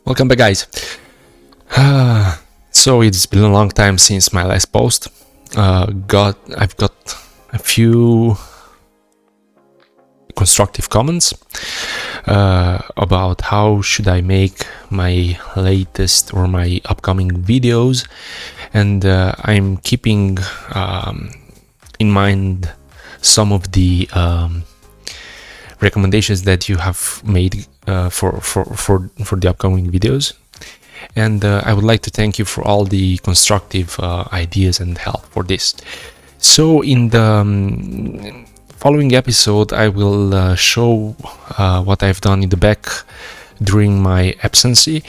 Welcome back, guys. So it's been a long time since my last post. I've got a few constructive comments about how should I make my latest or my upcoming videos, and I'm keeping in mind some of the recommendations that you have made for the upcoming videos, and I would like to thank you for all the constructive ideas and help for this. So in the following episode I will show what I've done in the back during my absency,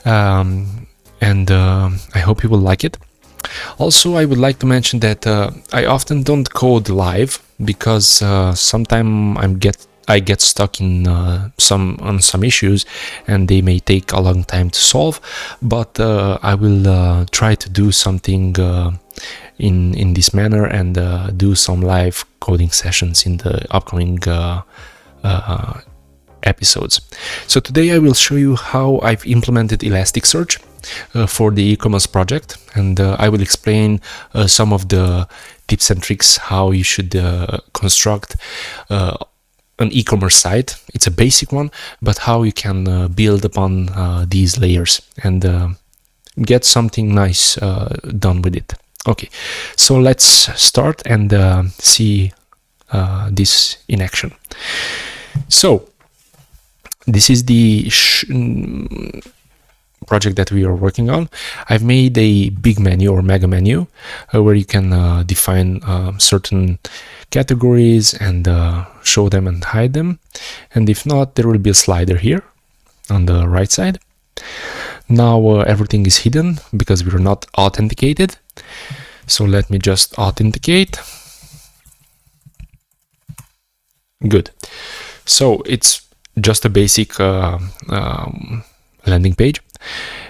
and I hope you will like it. Also, I would like to mention that I often don't code live because sometimes I get stuck in some issues, and they may take a long time to solve. But I will try to do something in this manner and do some live coding sessions in the upcoming episodes. So today I will show you how I've implemented Elasticsearch for the e-commerce project, and I will explain some of the tips and tricks how you should construct an e-commerce site. It's a basic one, but how you can build upon these layers and get something nice done with it. Okay, so let's start and see this in action. So this is the project that we are working on. I've made a big menu or mega menu where you can define certain categories and show them and hide them, and if not, there will be a slider here on the right side. Now everything is hidden because we are not authenticated, so let me just authenticate. Good. So it's just a basic landing page,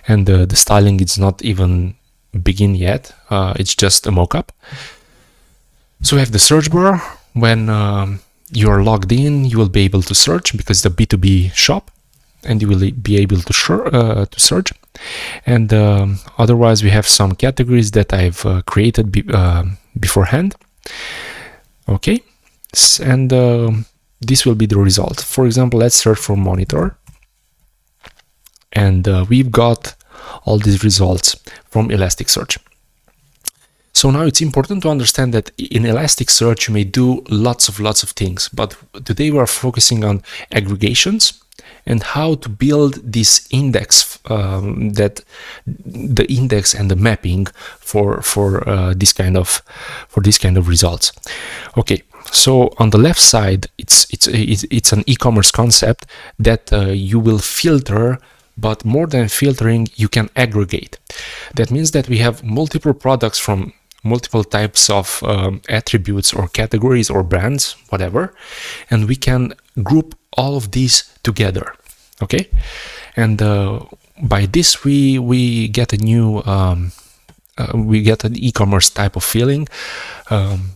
and the styling is not even begin yet. It's just a mock-up. So we have the search bar. When you are logged in, you will be able to search because it's a B2B shop, and you will be able to search. And otherwise, we have some categories that I've created beforehand. Okay, and this will be the result. For example, let's search for monitor, and we've got all these results from Elasticsearch. So now it's important to understand that in Elasticsearch you may do lots of things, but today we are focusing on aggregations and how to build this index, that the index and the mapping for this kind of results. Okay, so on the left side it's an e-commerce concept that you will filter. But more than filtering, you can aggregate. That means that we have multiple products from multiple types of attributes or categories or brands, whatever, and we can group all of these together. Okay, and by this we get a new we get an e-commerce type of feeling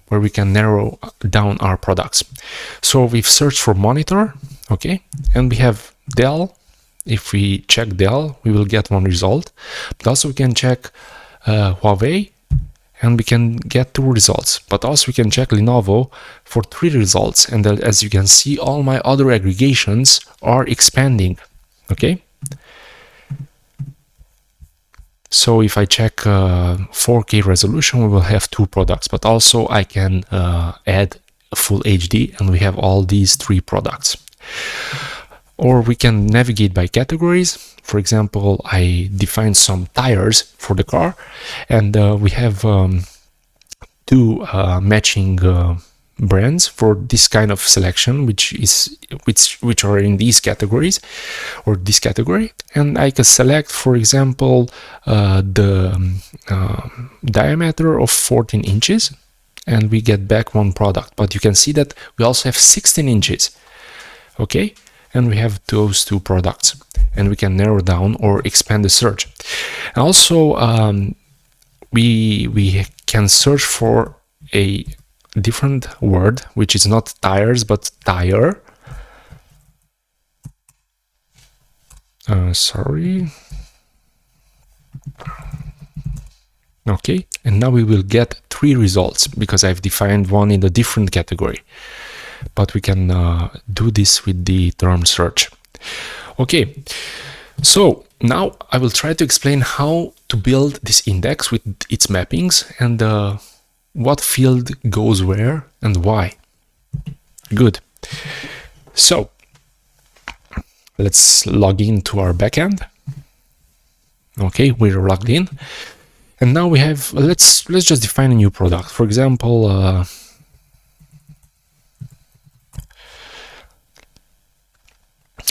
where we can narrow down our products. So we've searched for monitor, okay, and we have Dell. If we check Dell, we will get one result, but also we can check Huawei, and we can get 2 results, but also we can check Lenovo for 3 results. And as you can see, all my other aggregations are expanding. Okay, so if I check 4K resolution, we will have 2 products, but also I can add full HD, and we have all these 3 products. Or we can navigate by categories. For example, I define some tires for the car, and we have 2 matching brands for this kind of selection, which are in these categories or this category. And I can select, for example, the diameter of 14 inches, and we get back 1 product. But you can see that we also have 16 inches. Okay. And we have those 2 products, and we can narrow down or expand the search. And also, we can search for a different word, which is not tires but tire, Sorry. Okay, and now we will get 3 results because I've defined one in a different category, but we can do this with the term search. Okay, so now I will try to explain how to build this index with its mappings and what field goes where and why. Good. So let's log into our backend. Okay, we're logged in. And now we have, let's just define a new product. For example,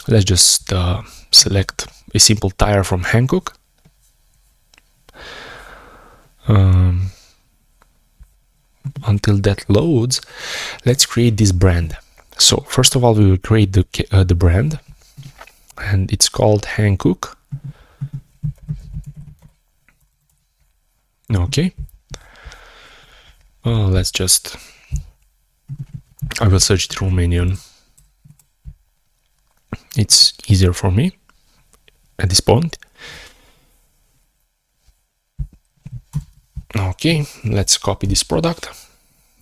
let's just select a simple tire from Hankook. Until that loads, let's create this brand. So first of all, we will create the brand, and it's called Hankook. Okay. Let's just, I will search it Romanian. It's easier for me at this point. Okay, let's copy this product.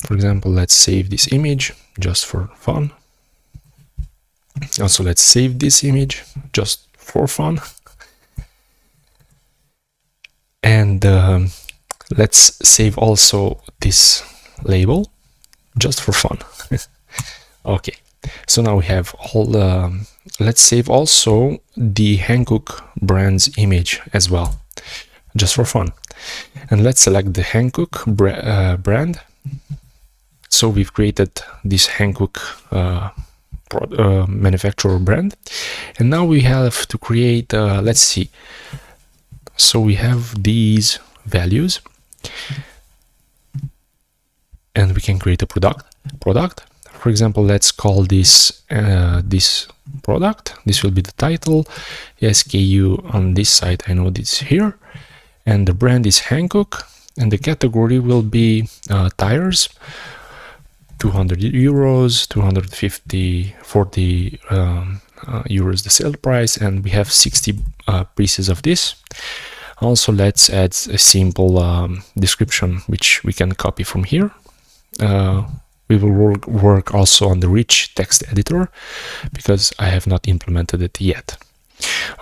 For example, let's save this image just for fun. Also, let's save this image just for fun. And let's save also this label just for fun. Okay, so now we have all let's save also the Hankook brand's image as well, just for fun. And let's select the Hankook brand. So we've created this Hankook manufacturer brand, and now we have to create let's see, so we have these values, and we can create a product. For example, let's call this this product. This will be the title. SKU on this side, I know this here, and the brand is Hankook, and the category will be tires. 200 euros, 250, 40 euros the sale price, and we have 60 pieces of this. Also, let's add a simple description which we can copy from here. We will work also on the rich text editor because I have not implemented it yet.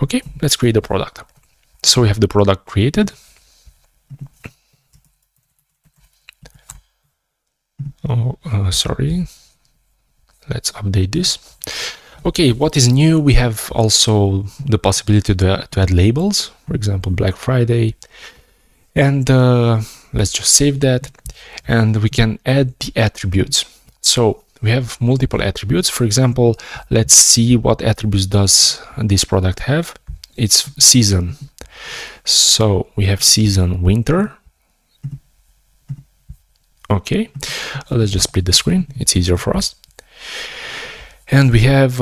Okay, let's create a product. So we have the product created. Sorry, let's update this. Okay, what is new? We have also the possibility to add labels, for example, Black Friday, and let's just save that, and we can add the attributes. So we have multiple attributes. For example, let's see what attributes does this product have. It's season. So we have season winter. Okay, let's just split the screen, it's easier for us. And we have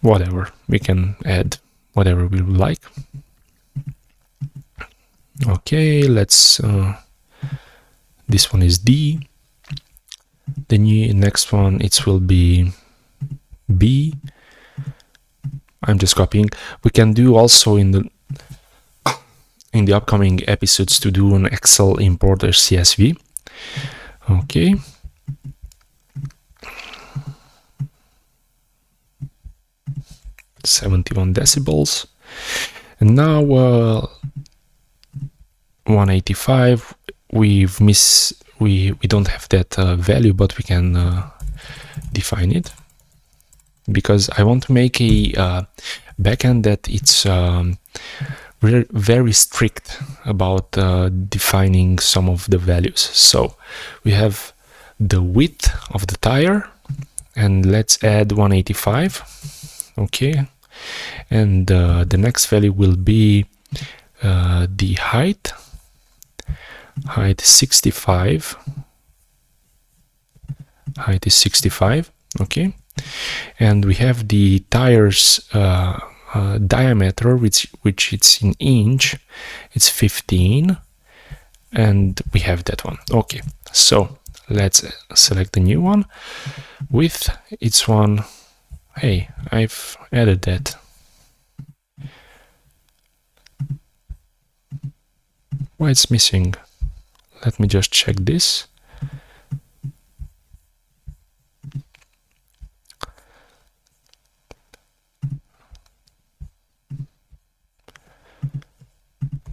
whatever, we can add whatever we would like. Okay, let's this one is D. The next one, it will be B. I'm just copying. We can do also in the upcoming episodes to do an Excel import or CSV. Okay. .71 decibels. And now 185. We don't have that value, but we can define it because I want to make a backend that it's very strict about defining some of the values. So we have the width of the tire, and let's add 185. Okay, and the next value will be the height 65. Height is 65. Okay, and we have the tires diameter, which it's in inch, it's 15, and we have that one. Okay, so let's select the new one. Width, it's Hey, I've added that. Why it's missing? Let me just check this.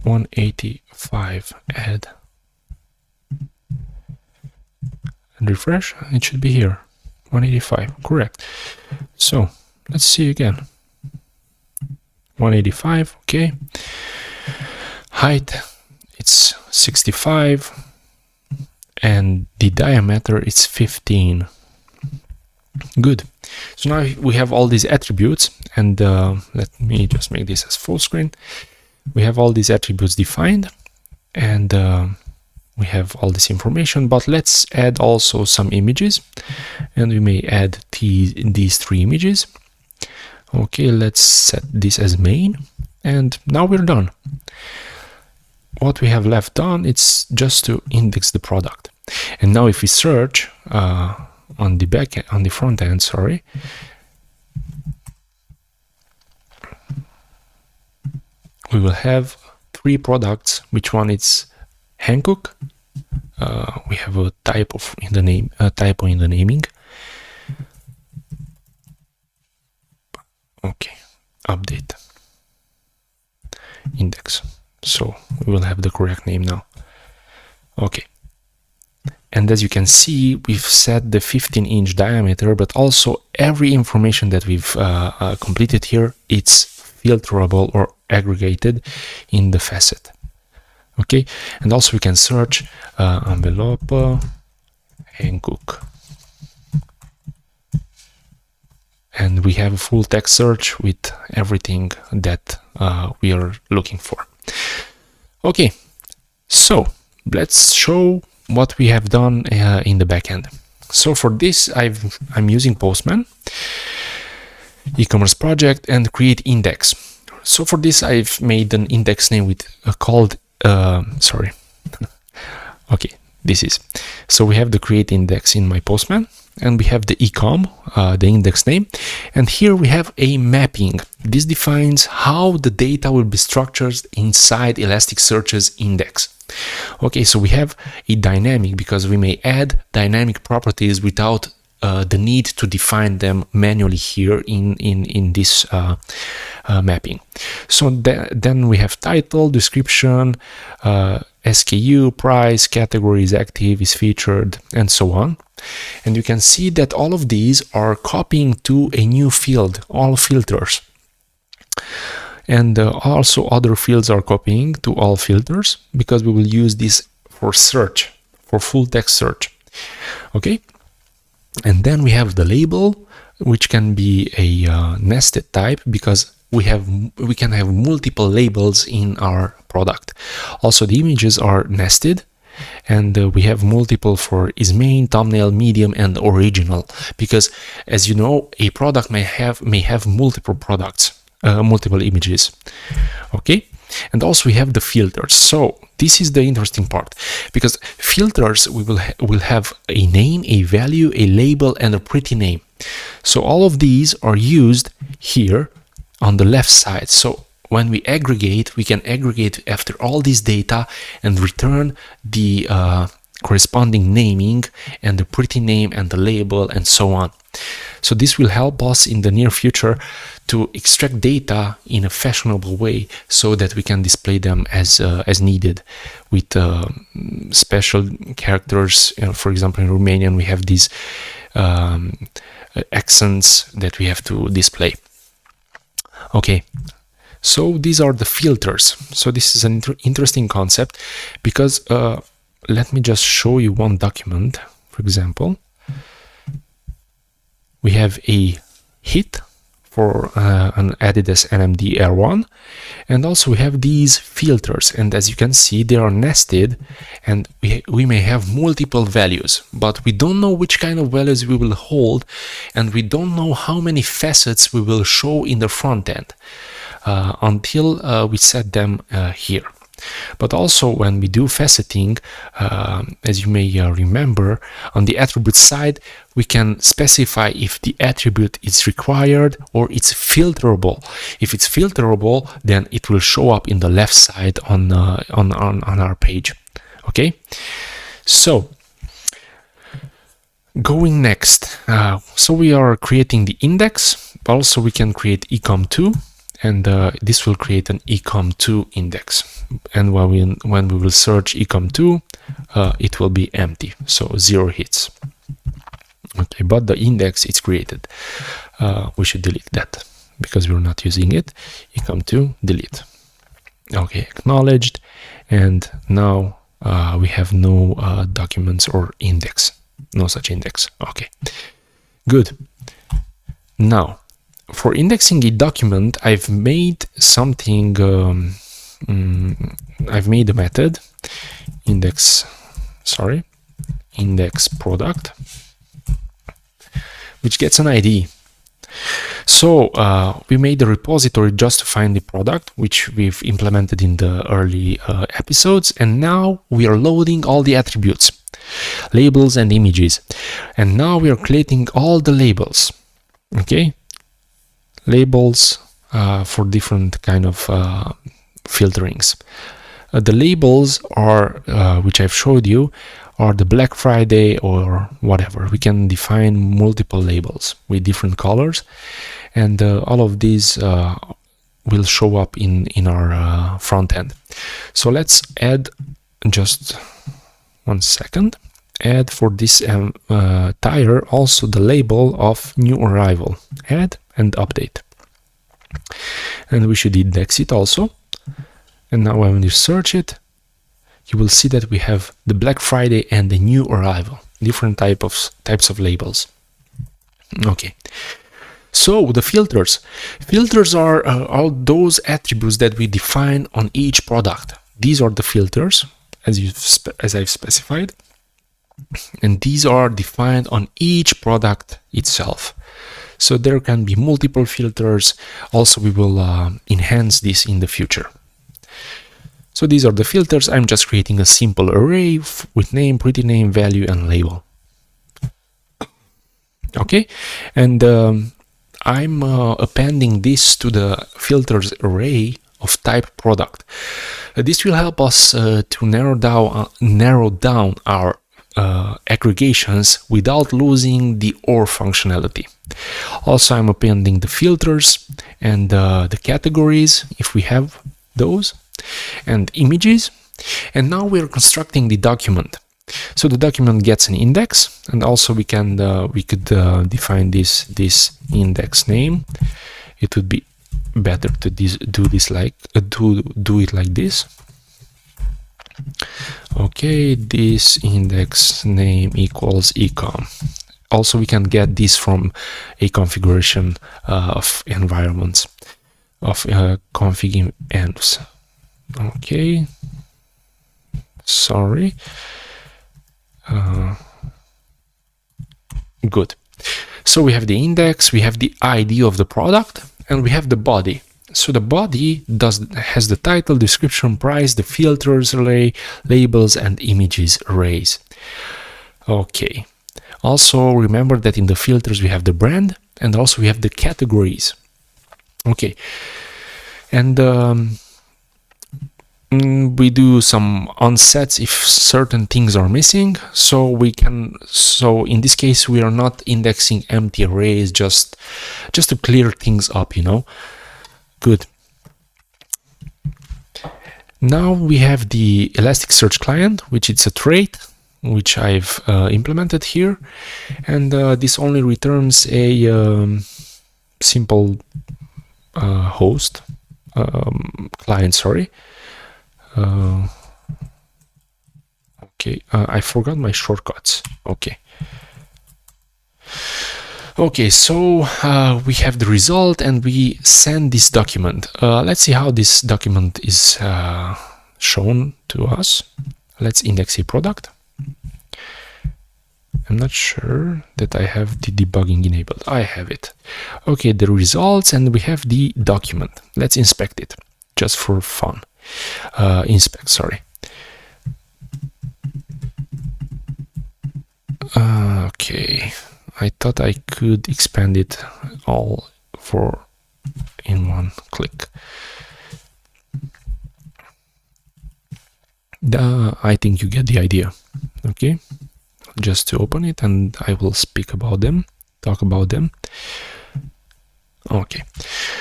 $185 add and refresh. It should be here. 185, correct. So let's see again. 185, okay. Height, it's 65, and the diameter is 15. Good. So now we have all these attributes, and let me just make this as full screen. We have all these attributes defined, and we have all this information, but let's add also some images, and we may add these 3 images. Okay, let's set this as main, and now we're done. What we have left done, it's just to index the product. And now if we search on the back end, on the front end, sorry, we will have 3 products. Which one is Hankook? We have a typo in the name, typo in the naming. Okay, update index. So we will have the correct name now. Okay. And as you can see, we've set the 15-inch diameter, but also every information that we've completed here, it's filterable or aggregated in the facet. Okay, and also we can search envelope Hankook, and we have a full text search with everything that we are looking for. Okay, so let's show what we have done in the backend. So for this, I'm using Postman, e-commerce project, and create index. So for this, I've made an index name with called sorry. Okay, this is. So we have the create index in my Postman, and we have the ecom, the index name, and here we have a mapping. This defines how the data will be structured inside Elasticsearch's index. Okay, so we have a dynamic because we may add dynamic properties without the need to define them manually here in this mapping. So then we have title, description, SKU, price, category is active, is featured, and so on. And you can see that all of these are copying to a new field, all filters. And also other fields are copying to all filters because we will use this for search, for full text search. Okay. And then we have the label, which can be a nested type because we can have multiple labels in our product. Also, the images are nested, and we have multiple for is main, thumbnail, medium, and original. Because, as you know, a product may have multiple products, multiple images. Okay. And also we have the filters. So this is the interesting part, because filters will have a name, a value, a label, and a pretty name. So all of these are used here on the left side. So when we aggregate, we can aggregate after all this data and return the corresponding naming and the pretty name and the label and so on. So this will help us in the near future to extract data in a fashionable way so that we can display them as needed with special characters. For example, in Romanian, we have these accents that we have to display. Okay, so these are the filters. So this is an interesting concept because let me just show you one document. For example, we have a hit for an Adidas NMD R1, and also we have these filters, and as you can see, they are nested, and we may have multiple values, but we don't know which kind of values we will hold, and we don't know how many facets we will show in the front end until we set them here. But also when we do faceting, as you may remember, on the attribute side, we can specify if the attribute is required or it's filterable. If it's filterable, then it will show up in the left side on our page. Okay, so going next, so we are creating the index, but also we can create ecom2, and this will create an ecom2 index. And when we will search ecom2, it will be empty, so 0 hits. Okay, but the index is created. We should delete that because we're not using it. ecom2, delete. Okay, acknowledged, and now we have no documents or index. No such index. Okay, good. Now, for indexing a document, I've made something. I've made a method, index product, which gets an ID. So we made a repository just to find the product, which we've implemented in the early episodes, and now we are loading all the attributes, labels and images, and now we are creating all the labels. Okay, labels for different kind of filterings. The labels are which I've showed you are the Black Friday or whatever. We can define multiple labels with different colors, and all of these will show up in our front end. So let's add, just 1 second, add for this tire also the label of new arrival, add and update, and we should index it also. And now when you search it, you will see that we have the Black Friday and the new arrival, different types of labels. Okay, so the filters are all those attributes that we define on each product. These are the filters as I've specified, and these are defined on each product itself. So there can be multiple filters. Also, we will enhance this in the future. So these are the filters. I'm just creating a simple array with name, pretty name, value, and label. Okay, and I'm appending this to the filters array of type product. This will help us to narrow down our aggregations without losing the OR functionality. Also, I'm appending the filters and the categories if we have those, and images, and now we're constructing the document. So the document gets an index, and also we could define this index name. It would be better to do it like this. Okay, this index name equals ecom. Also, we can get this from a configuration of environments of config envs. Okay, sorry. Good. So we have the index, we have the ID of the product, and we have the body. So the body has the title, description, price, the filters array, labels, and images arrays. Okay. Also remember that in the filters we have the brand, and also we have the categories. Okay. And we do some onsets if certain things are missing. So in this case we are not indexing empty arrays, just to clear things up, Good. Now we have the Elasticsearch client, which is a trait which I've implemented here, and this only returns a simple host client. Sorry. Okay, I forgot my shortcuts. Okay, so we have the result and we send this document. Let's see how this document is shown to us. Let's index a product. I'm not sure that I have the debugging enabled. I have it. Okay, the results, and we have the document. Let's inspect it just for fun. inspect, sorry. Okay, I thought I could expand it all in one click. I think you get the idea. Okay, just to open it, and I will talk about them. Okay,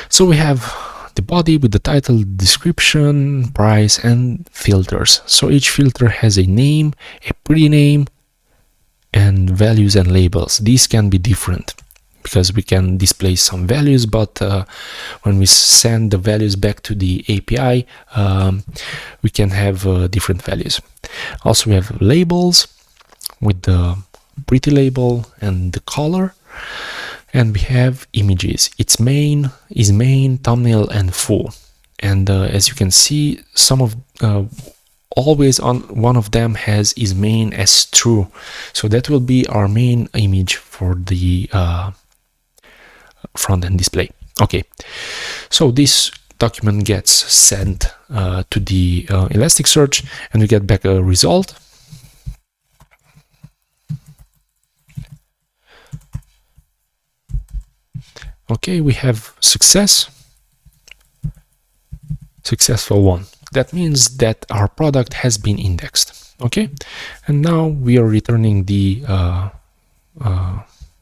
so we have the body with the title, description, price, and filters. So each filter has a name, a pretty name, and values and labels. These can be different because we can display some values, but when we send the values back to the API, we can have different values. Also, we have labels with the pretty label and the color, and we have images. It's main, thumbnail, and full. And as you can see, some of always on one of them has is main as true, so that will be our main image for the front-end display. Okay, so this document gets sent to the Elasticsearch, and we get back a result. Okay, we have successful one. That means that our product has been indexed. Okay, and now we are returning the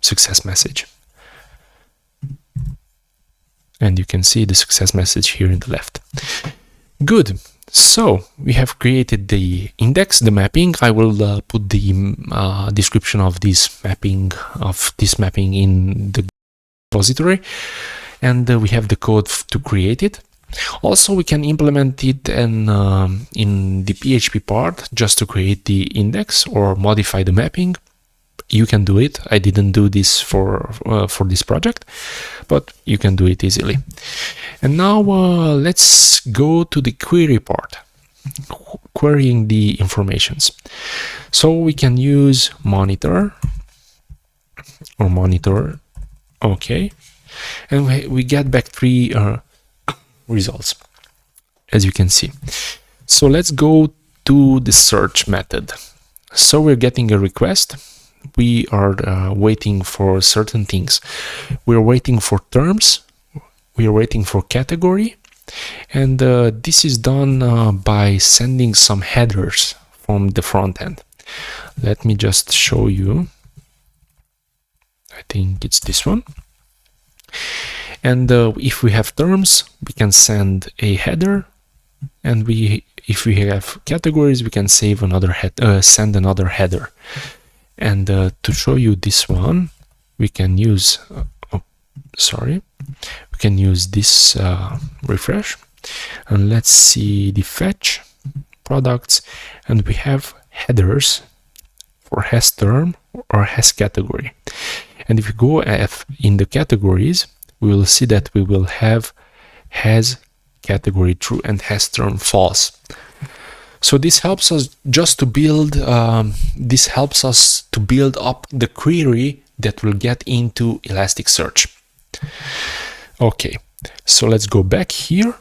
success message. And you can see the success message here in the left. Good. So we have created the index, the mapping. I will put the description of this mapping in the repository, and we have the code to create it. Also, we can implement it in the PHP part just to create the index or modify the mapping. You can do it. I didn't do this for this project, but you can do it easily. And now let's go to the query part, querying the informations. So we can use monitor or monitor. Okay, and we get back 3 results, as you can see. So let's go to the search method. So we're getting a request. We are waiting for certain things. We're waiting for terms, we are waiting for category, and this is done by sending some headers from the front end. Let me just show you. I think it's this one. And if we have terms, we can send a header, and if we have categories, we can send another header. And to show you this one, we can use we can use this refresh, and let's see the fetch products, and we have headers for has term or has category. And if we go in the categories, we will see that we will have has category true and has term false. So this helps us just to build. This helps us to build up the query that will get into Elasticsearch. Okay, so let's go back here.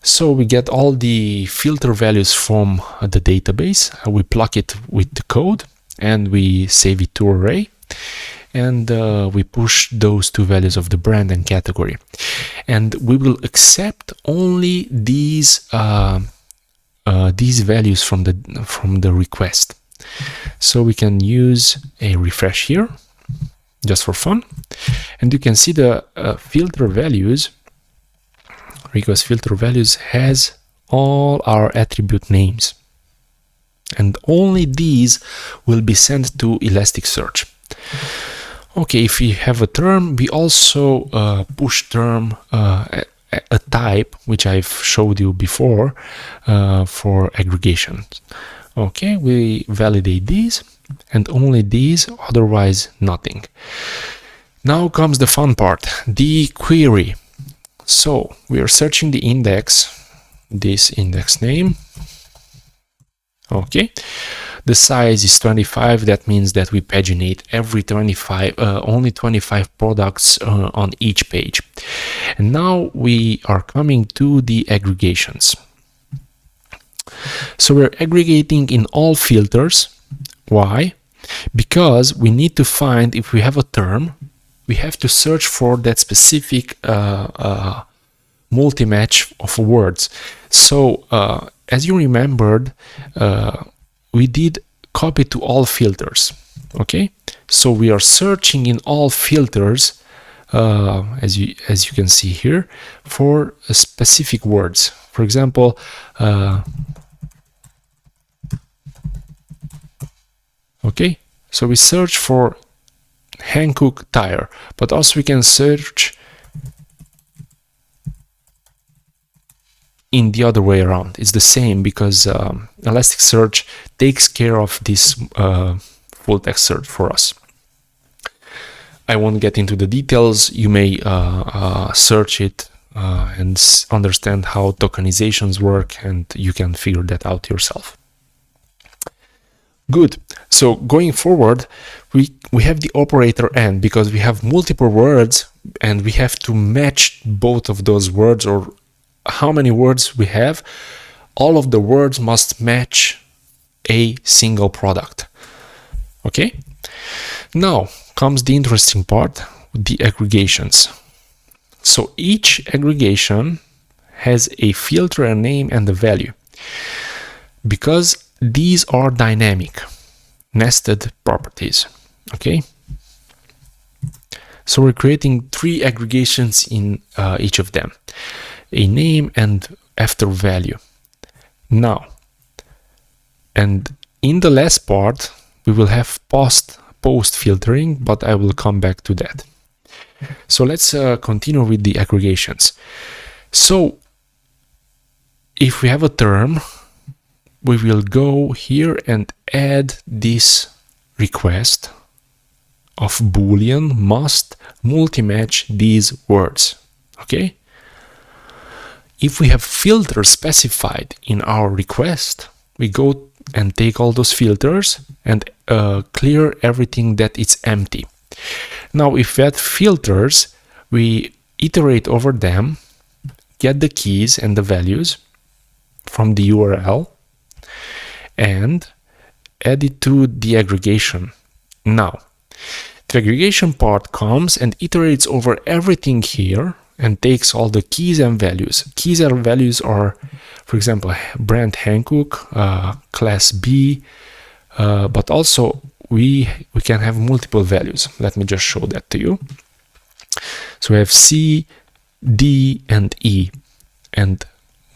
So we get all the filter values from the database. We plug it with the code, and we save it to array. And we push those 2 values of the brand and category. And we will accept only these values from the request. So we can use a refresh here just for fun, and you can see the filter values. Request filter values has all our attribute names, and only these will be sent to Elasticsearch. Okay, if we have a term, we also push term a type, which I've showed you before, for aggregations. Okay, we validate these, and only these, otherwise nothing. Now comes the fun part, the query. So we are searching the index, this index name. Okay, the size is 25. That means that we paginate every 25, only 25 products on each page. And now we are coming to the aggregations. So we're aggregating in all filters. Why? Because we need to find, if we have a term, we have to search for that specific multi-match of words. So as you remembered, we did copy to all filters. Okay, so we are searching in all filters, as you can see here, for specific words. For example, okay, so we search for Hankook tire, but also we can search in the other way around. It's the same, because Elasticsearch takes care of this full text search for us. I won't get into the details. You may search it and understand how tokenizations work, and you can figure that out yourself. Good. So going forward, we have the operator and, because we have multiple words and we have to match both of those words, or how many words we have, all of the words must match a single product. Okay? Now comes the interesting part, the aggregations. So each aggregation has a filter, a name, and a value, because these are dynamic, nested properties. Okay? So we're creating 3 aggregations in each of them, a name and after value. Now, and in the last part, we will have post filtering, but I will come back to that. So let's continue with the aggregations. So if we have a term, we will go here and add this request of Boolean must multi-match these words. Okay? If we have filters specified in our request, we go and take all those filters and clear everything that is empty. Now, if we add filters, we iterate over them, get the keys and the values from the URL, and add it to the aggregation. Now, the aggregation part comes and iterates over everything here and takes all the keys and values. Keys and values are, for example, brand Hankook, class B, but also we can have multiple values. Let me just show that to you. So we have C, D, and E, and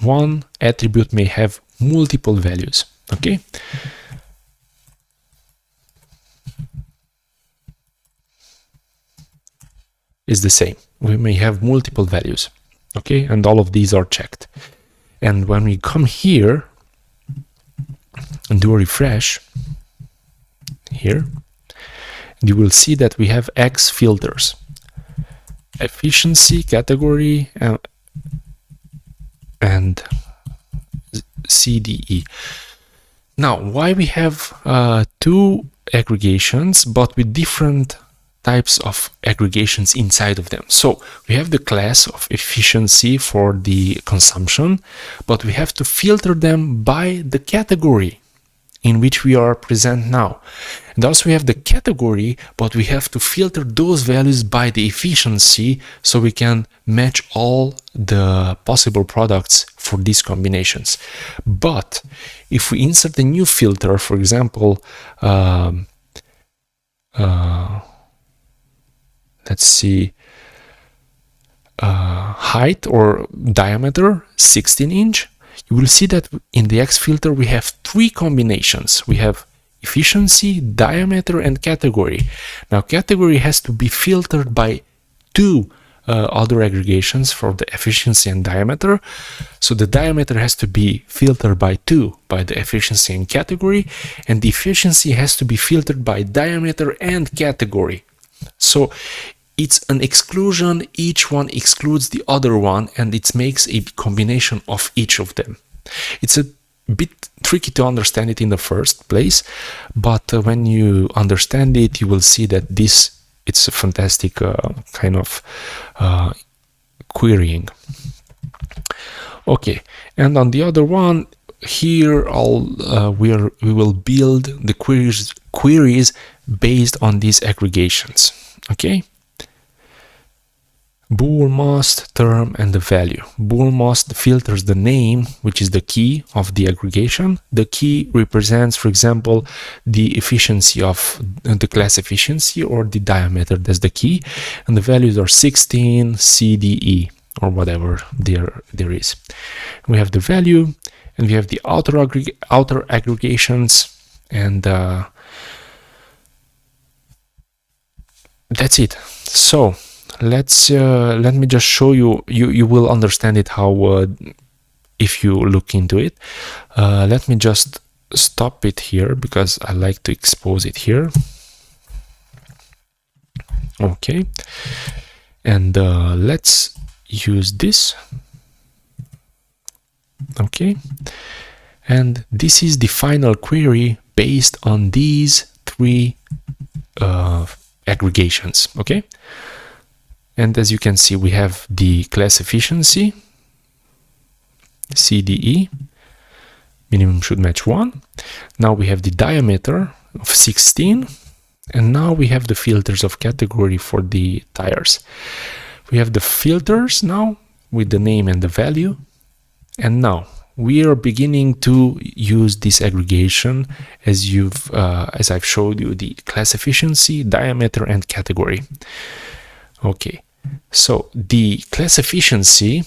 one attribute may have multiple values. Okay? Is the same. We may have multiple values. Okay? And all of these are checked. And when we come here and do a refresh here, you will see that we have X filters: efficiency, category, and CDE. Now, why we have 2 aggregations but with different types of aggregations inside of them? So we have the class of efficiency for the consumption, but we have to filter them by the category in which we are present now. And also we have the category, but we have to filter those values by the efficiency so we can match all the possible products for these combinations. But if we insert a new filter, for example, let's see, height or diameter 16 inch, you will see that in the X filter we have 3 combinations. We have efficiency, diameter, and category. Now category has to be filtered by 2 other aggregations for the efficiency and diameter. So the diameter has to be filtered by 2 by the efficiency and category, and the efficiency has to be filtered by diameter and category. So it's an exclusion, each one excludes the other one, and it makes a combination of each of them. It's a bit tricky to understand it in the first place, but when you understand it, you will see that it's a fantastic kind of querying. Okay, and on the other one, here we will build the queries based on these aggregations. Okay. Bullmast, term, and the value. Bullmast filters the name, which is the key of the aggregation. The key represents, for example, the efficiency of the class efficiency, or the diameter. That's the key. And the values are 16, CDE, or whatever there is. We have the value, and we have the outer aggregations, and that's it. So let me just show you. You will understand it how if you look into it. Let me just stop it here because I like to expose it here. Okay, and let's use this. Okay, and this is the final query based on these three aggregations. Okay. And as you can see, we have the class efficiency, CDE, minimum should match 1. Now we have the diameter of 16. And now we have the filters of category for the tires. We have the filters now with the name and the value. And now we are beginning to use this aggregation as I've showed you, the class efficiency, diameter, and category. Okay. So the class efficiency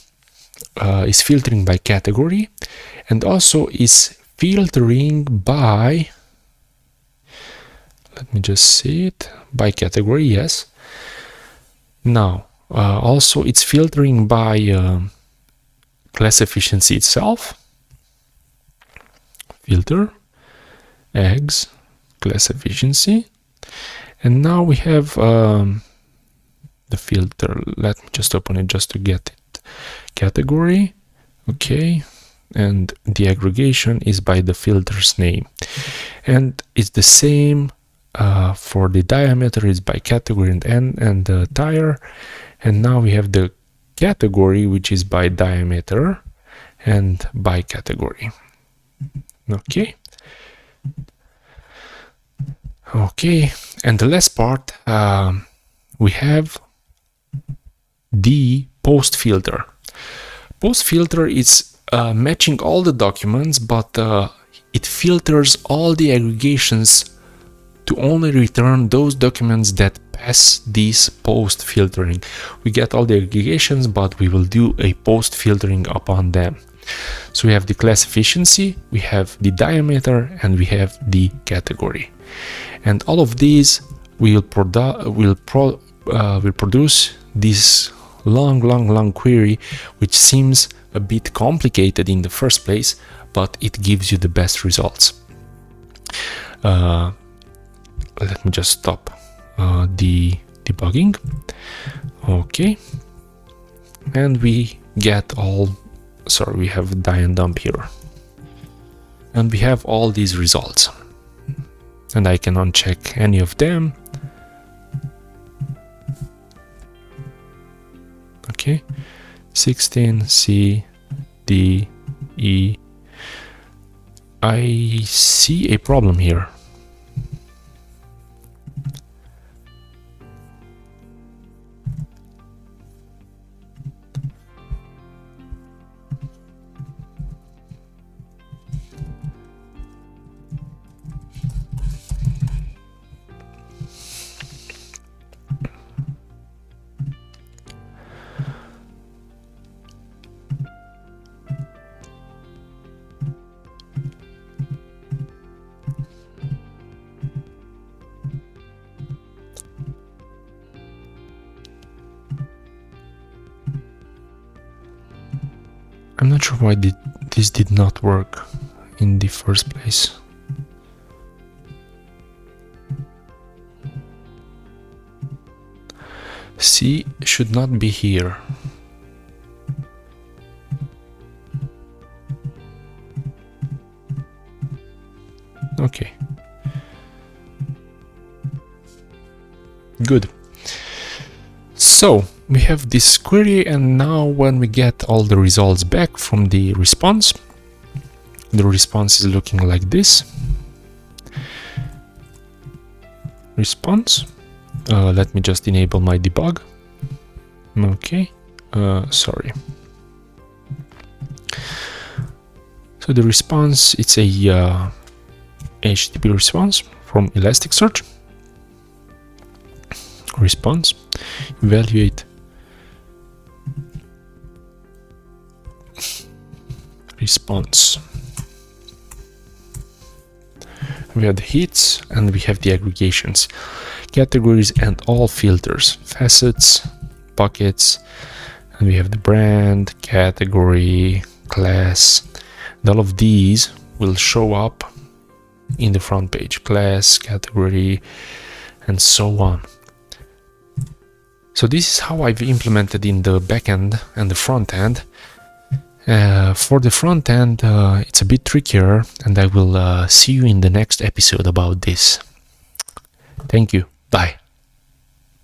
is filtering by category, and also is filtering by, let me just see it, by category, yes. Now also it's filtering by class efficiency itself. Filter, eggs, class efficiency, and now we have the filter. Let me just open it just to get it. Category, okay, and the aggregation is by the filter's name, and it's the same for the diameter is by category and the tire. And now we have the category, which is by diameter and by category. Okay. Okay, and the last part, we have the post filter. Post filter is matching all the documents, but it filters all the aggregations to only return those documents that pass this post filtering. We get all the aggregations, but we will do a post filtering upon them. So we have the class efficiency, we have the diameter, and we have the category. And all of these will produce this long query, which seems a bit complicated in the first place, but it gives you the best results. Let me just stop the debugging. Okay, and we get all, sorry, we have die and dump here, and we have all these results, and I can uncheck any of them. Okay, 16, C, D, E. I see a problem here. I'm not sure why this did not work in the first place. C should not be here. Okay. Good. So we have this query, and now when we get all the results back from the response, the response is looking like this. Response. Let me just enable my debug. Okay. Sorry. So the response, it's a HTTP response from Elasticsearch. Response. Evaluate. Response. We have the hits and we have the aggregations, categories and all filters, facets, buckets, and we have the brand, category, class, and all of these will show up in the front page, class, category, and so on. So this is how I've implemented in the backend and the front end. For the front end, it's a bit trickier, and I will see you in the next episode about this. Thank you. Bye.